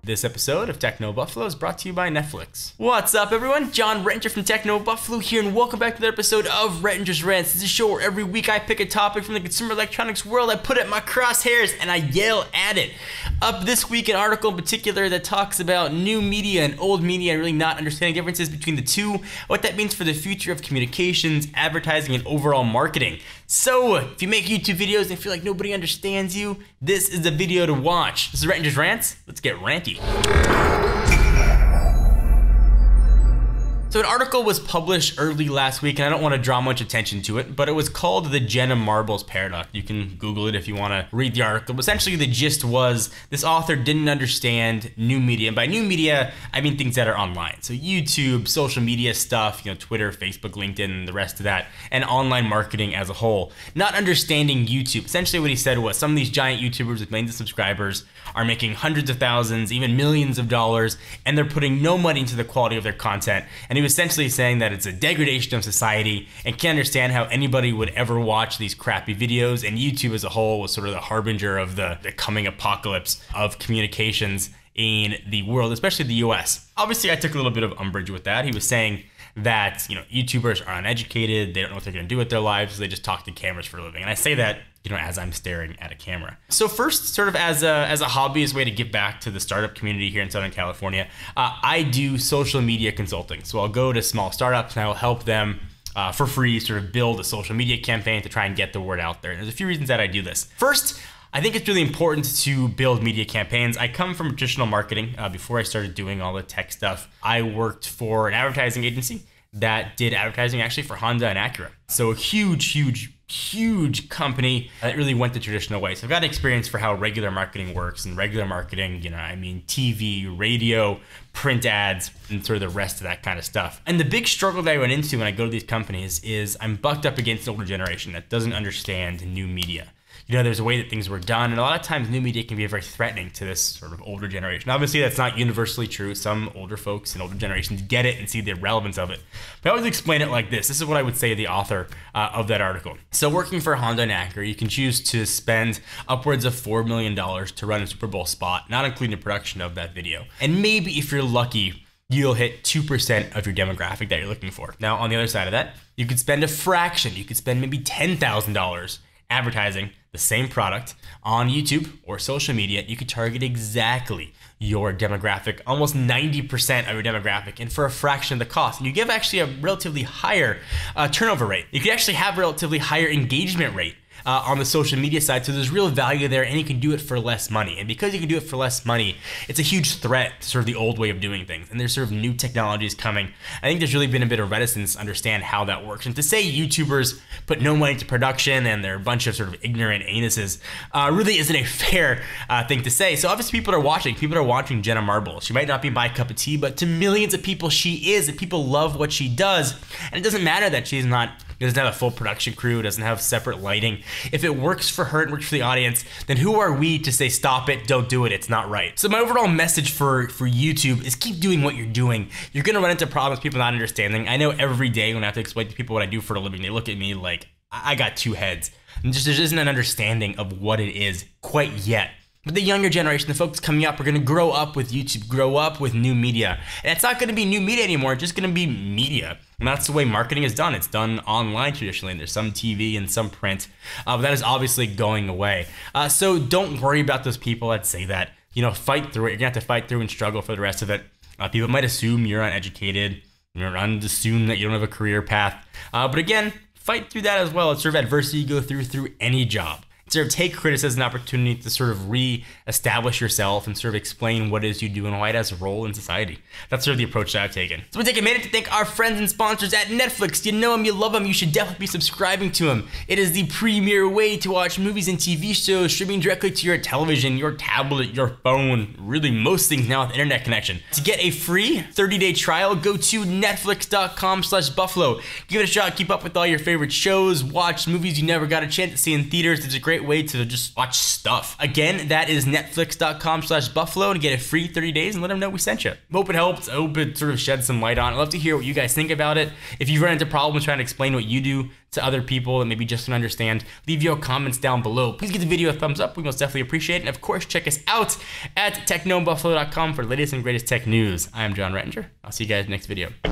This episode of Techno Buffalo is brought to you by Netflix. What's up, everyone? John Rettinger from Techno Buffalo here, and welcome back to the episode of Rettinger's Rants. This is a show where every week I pick a topic from the consumer electronics world, I put it in my crosshairs, and I yell at it. Up this week, an article in particular that talks about new media and old media and really not understanding differences between the two, what that means for the future of communications, advertising, and overall marketing. So, if you make YouTube videos and feel like nobody understands you, this is the video to watch. This is Rettinger's Rants. Let's get ranty. So an article was published early last week, and I don't want to draw much attention to it, but it was called the Jenna Marbles Paradox. You can Google it if you want to read the article. But essentially the gist was this author didn't understand new media. And by new media, I mean things that are online. So YouTube, social media stuff, Twitter, Facebook, LinkedIn, the rest of that, and online marketing as a whole. Not understanding YouTube. Essentially what he said was some of these giant YouTubers with millions of subscribers are making hundreds of thousands, even millions of dollars, and they're putting no money into the quality of their content. And he was essentially saying that it's a degradation of society and can't understand how anybody would ever watch these crappy videos, and YouTube as a whole was sort of the harbinger of the coming apocalypse of communications in the world, especially the US. Obviously, I took a little bit of umbrage with that. He was saying that, YouTubers are uneducated, they don't know what they're gonna do with their lives, so they just talk to cameras for a living. And I say that, as I'm staring at a camera. So first, sort of as a hobbyist way to give back to the startup community here in Southern California, I do social media consulting. So I'll go to small startups and I will help them for free sort of build a social media campaign to try and get the word out there. And there's a few reasons that I do this. First, I think it's really important to build media campaigns. I come from traditional marketing. Before I started doing all the tech stuff, I worked for an advertising agency that did advertising actually for Honda and Acura. So a huge company that really went the traditional way. So I've got experience for how regular marketing works, and regular marketing, TV, radio, print ads, and sort of the rest of that kind of stuff. And the big struggle that I run into when I go to these companies is I'm bucked up against an older generation that doesn't understand new media. There's a way that things were done, and a lot of times new media can be very threatening to this sort of older generation. Obviously, that's not universally true. Some older folks and older generations get it and see the relevance of it. But I always explain it like this. This is what I would say to the author of that article. So working for Honda and Acura, you can choose to spend upwards of $4 million to run a Super Bowl spot, not including the production of that video. And maybe if you're lucky, you'll hit 2% of your demographic that you're looking for. Now, on the other side of that, you could spend a fraction. You could spend maybe $10,000 advertising the same product on YouTube or social media. You could target exactly your demographic, almost 90% of your demographic, and for a fraction of the cost. And you give actually a relatively higher turnover rate. You could actually have a relatively higher engagement rate on the social media side, so there's real value there, and you can do it for less money. And because you can do it for less money, it's a huge threat to sort of the old way of doing things. And there's sort of new technologies coming. I think there's really been a bit of reticence to understand how that works. And to say YouTubers put no money into production and they're a bunch of sort of ignorant anuses really isn't a fair thing to say. So obviously people are watching. People are watching Jenna Marbles. She might not be my cup of tea, but to millions of people she is, and people love what she does. And it doesn't matter that she's not doesn't have a full production crew, doesn't have separate lighting. If it works for her and works for the audience, then who are we to say stop it, don't do it, it's not right. So my overall message for YouTube is keep doing what you're doing. You're gonna run into problems, people not understanding. I know every day when I have to explain to people what I do for a living, they look at me like I got two heads. And just there isn't an understanding of what it is quite yet. But the younger generation, the folks coming up, are going to grow up with YouTube, grow up with new media. And it's not going to be new media anymore, it's just going to be media. And that's the way marketing is done. It's done online traditionally, and there's some TV and some print, but that is obviously going away. So don't worry about those people that say that. Fight through it. You're going to have to fight through and struggle for the rest of it. People might assume you're uneducated, assume that you don't have a career path. But again, fight through that as well. It's sort of adversity you go through any job. Sort of take criticism as an opportunity to sort of re-establish yourself and sort of explain what it is you do and why it has a role in society. That's sort of the approach that I've taken. So we take a minute to thank our friends and sponsors at Netflix. You know them, you love them, you should definitely be subscribing to them. It is the premier way to watch movies and TV shows streaming directly to your television, your tablet, your phone, really most things now with internet connection. To get a free 30-day trial, go to netflix.com/buffalo. Give it a shot, keep up with all your favorite shows, watch movies you never got a chance to see in theaters. There's a great great way to just watch stuff. Again, that is netflix.com/buffalo to get a free 30 days and let them know we sent you. Hope it helped. I hope it sort of shed some light on it. I'd love to hear what you guys think about it. If you've run into problems trying to explain what you do to other people that maybe just don't understand, leave your comments down below. Please give the video a thumbs up. We most definitely appreciate it. And of course, check us out at techknowbuffalo.com for the latest and greatest tech news. I am John Rettinger. I'll see you guys next video.